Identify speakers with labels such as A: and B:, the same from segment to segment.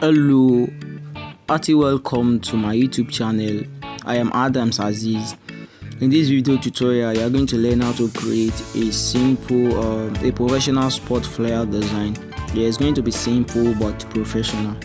A: Hello, hearty welcome to my YouTube channel. I am Adams Aziz. In this video tutorial, you are going to learn how to create a simple, a professional sport flyer design. Yeah, it's going to be simple but professional.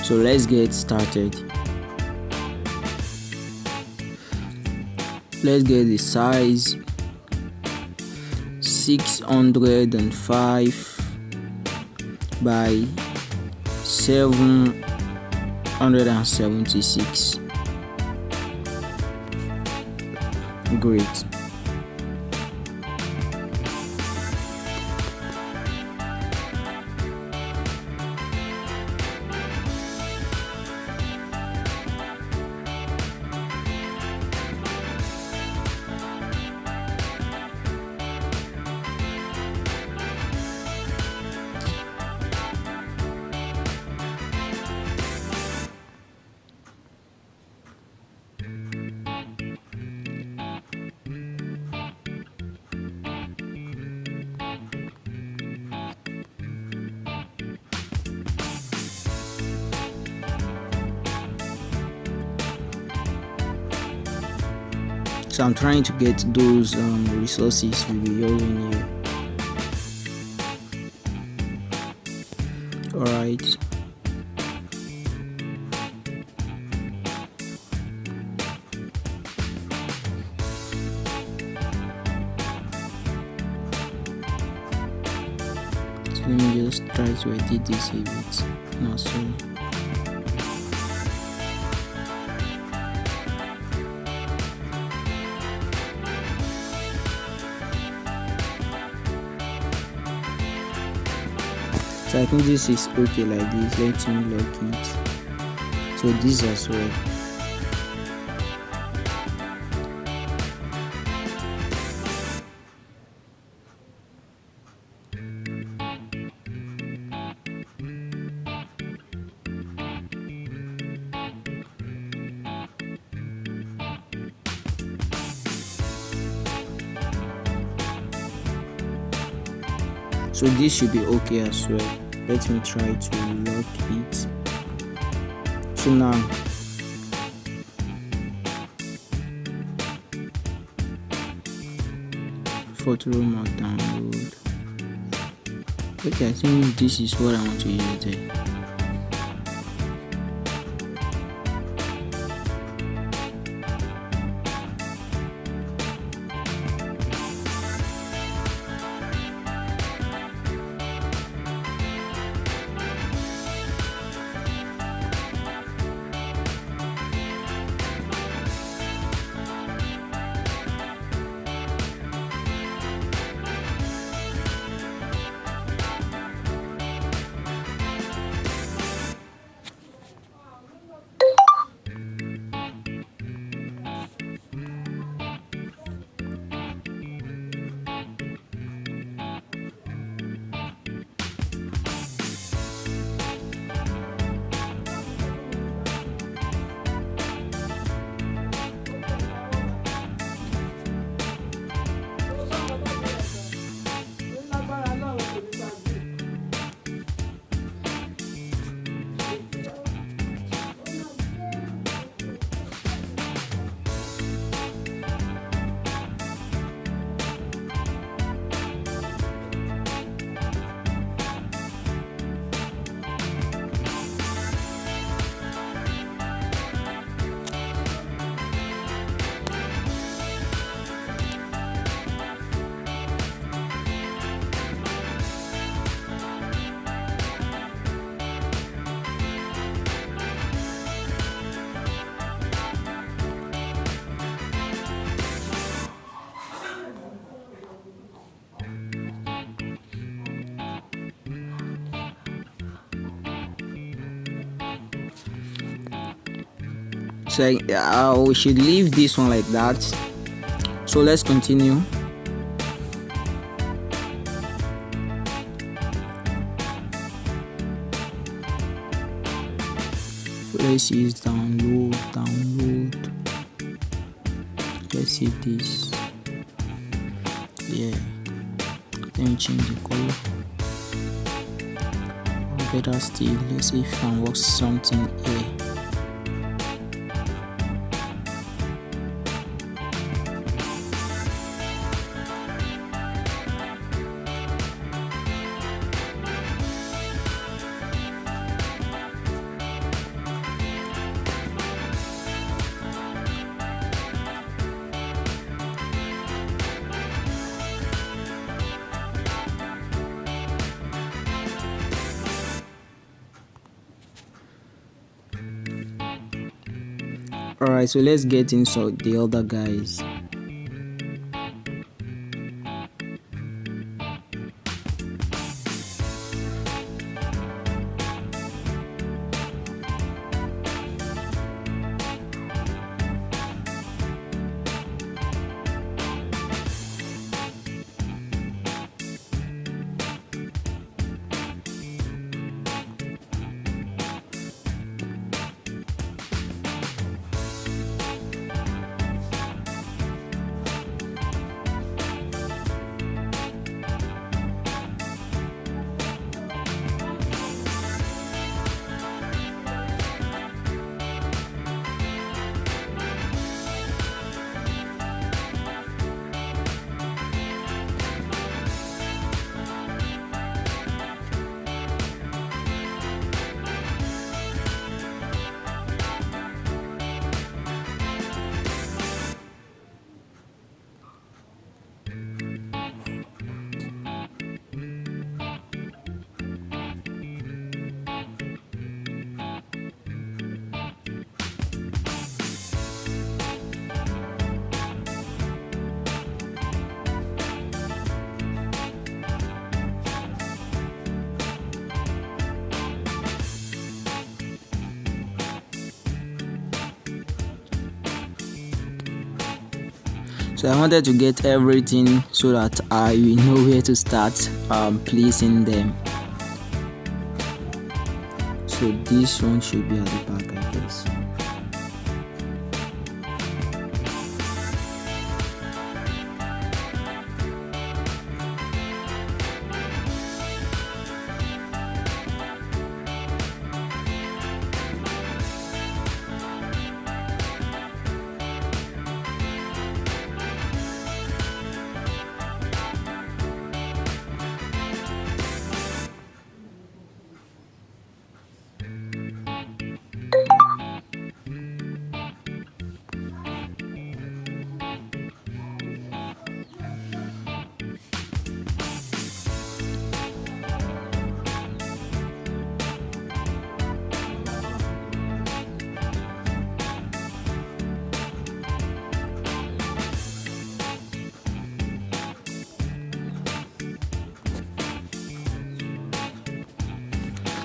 A: So let's get started. Let's get the size 605 by 776. Great. So I'm trying to get those resources we'll be using here. Alright. So let me just try to edit this a bit. No, sorry. So I think this is okay like this. Let me lock it. So this as well. So this should be okay as well. Let me try to lock it. So now photo mark download. Okay, I think this is what I want to use there. So we should leave this one like that. So let's continue. So let's use download. Let's see this. Yeah, then change the color. better still, let's see if we can work something here. Alright, so let's get into the other guys. So I wanted to get everything so that I will know where to start placing them. So this one should be at the back, I guess.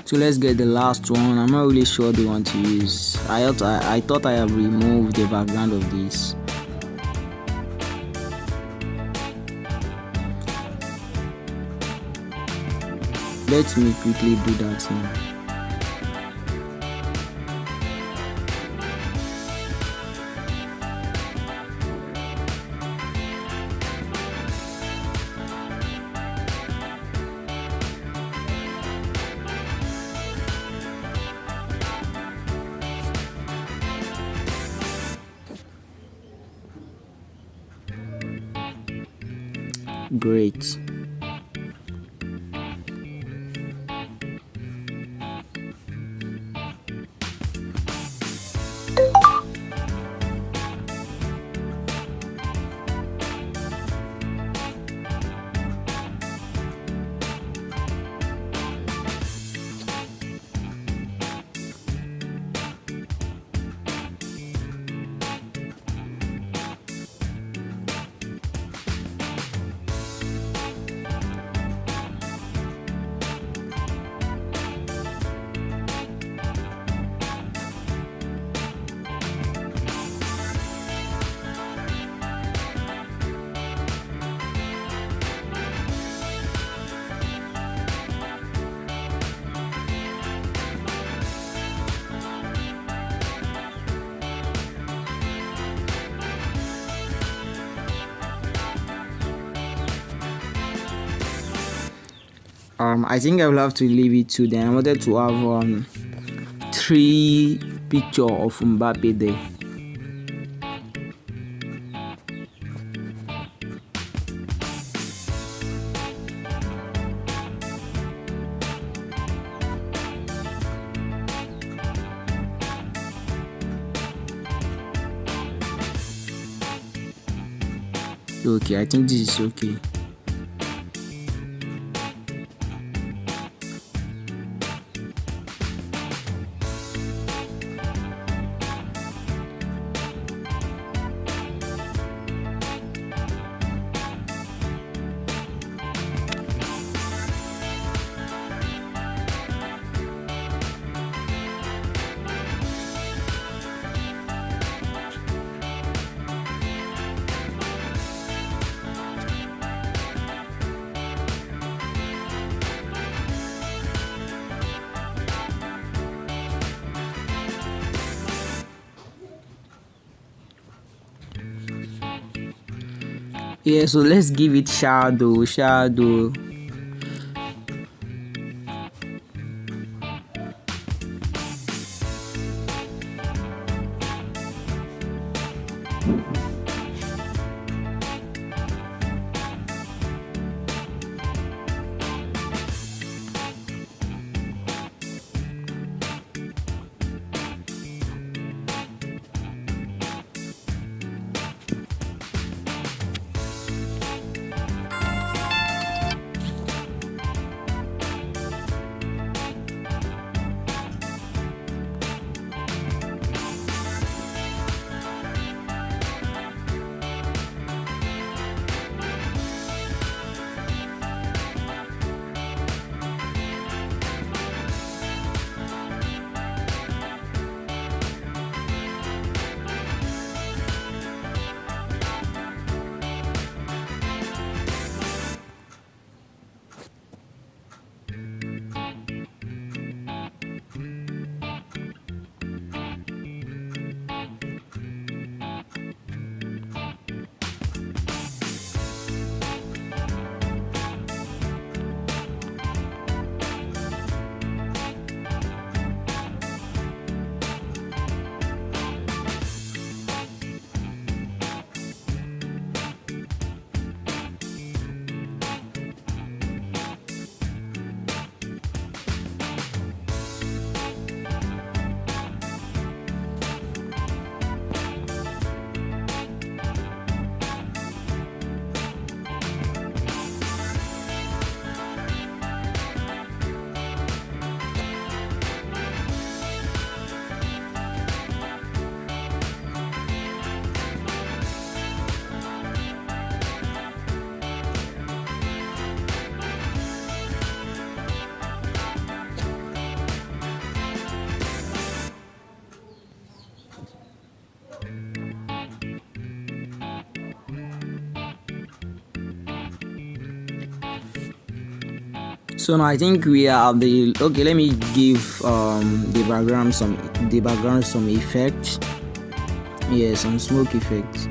A: So let's get the last one. I'm not really sure the one to use. I thought I have removed the background of this. Let me quickly do that now. Great. I think I will have to leave it to them. I wanted to have three picture of Mbappe there. Okay, I think this is okay. Yeah, so let's give it shadow. So now I think we are at the okay. Let me give the background some effect. Yeah, some smoke effect.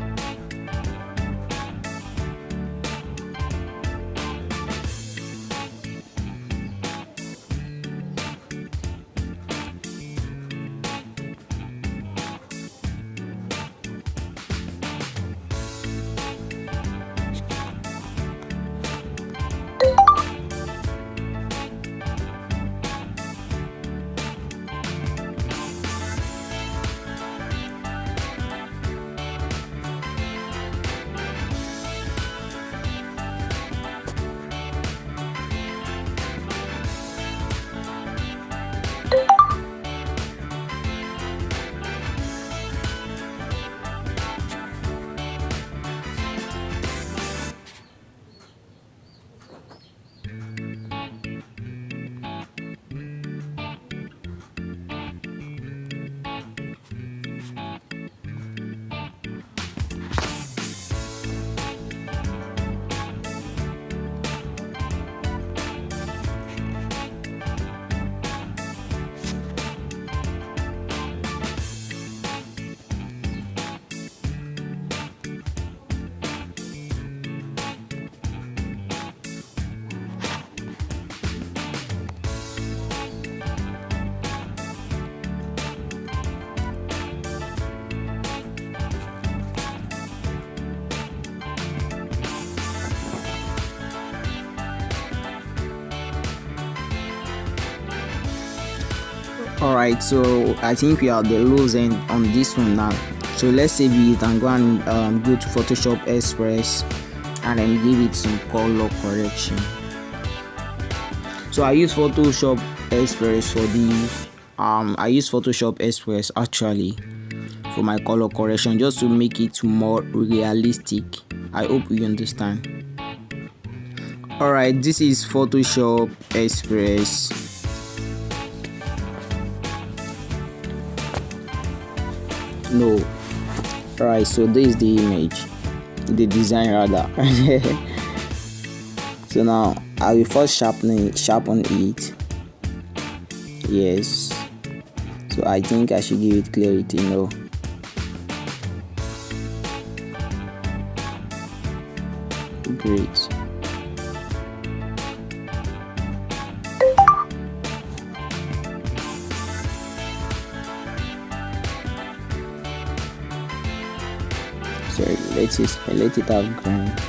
A: Alright, so I think we are the lows end on this one now. So let's save it and go and go to Photoshop Express and then give it some color correction. So I use Photoshop Express for this. I use Photoshop Express actually for my color correction, just to make it more realistic. I hope you understand. Alright, this is Photoshop Express. No. Alright, so this is the image, the design rather. So now I will first sharpen it. Yes. So I think I should give it clarity. No. Great. Sorry, let it have ground.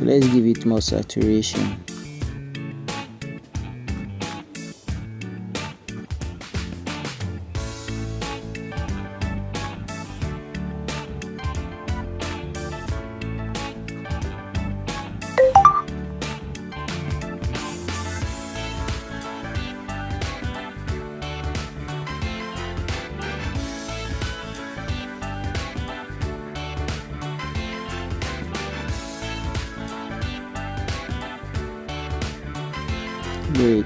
A: Let's give it more saturation. Great.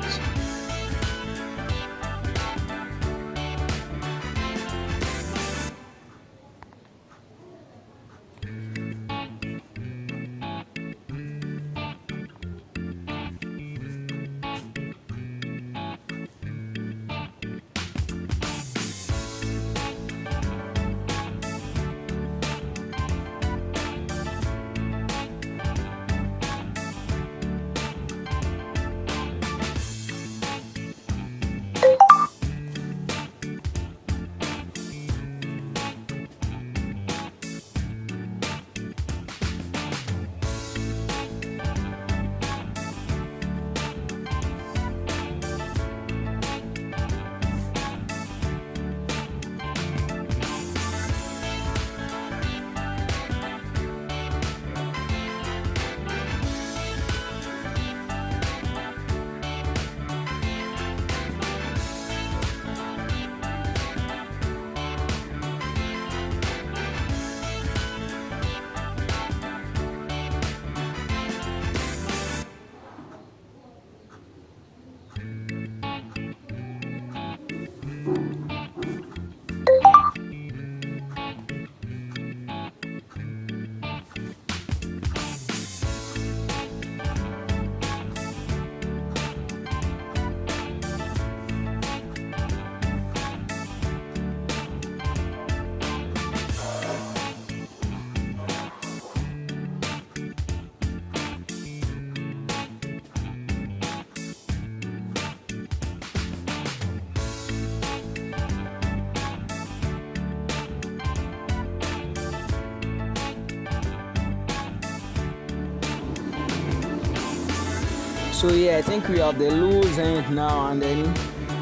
A: So yeah, I think we have the loose end now, and then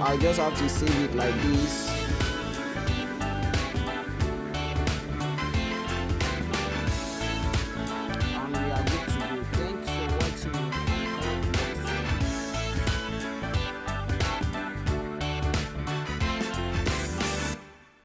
A: I'll just have to save it like this.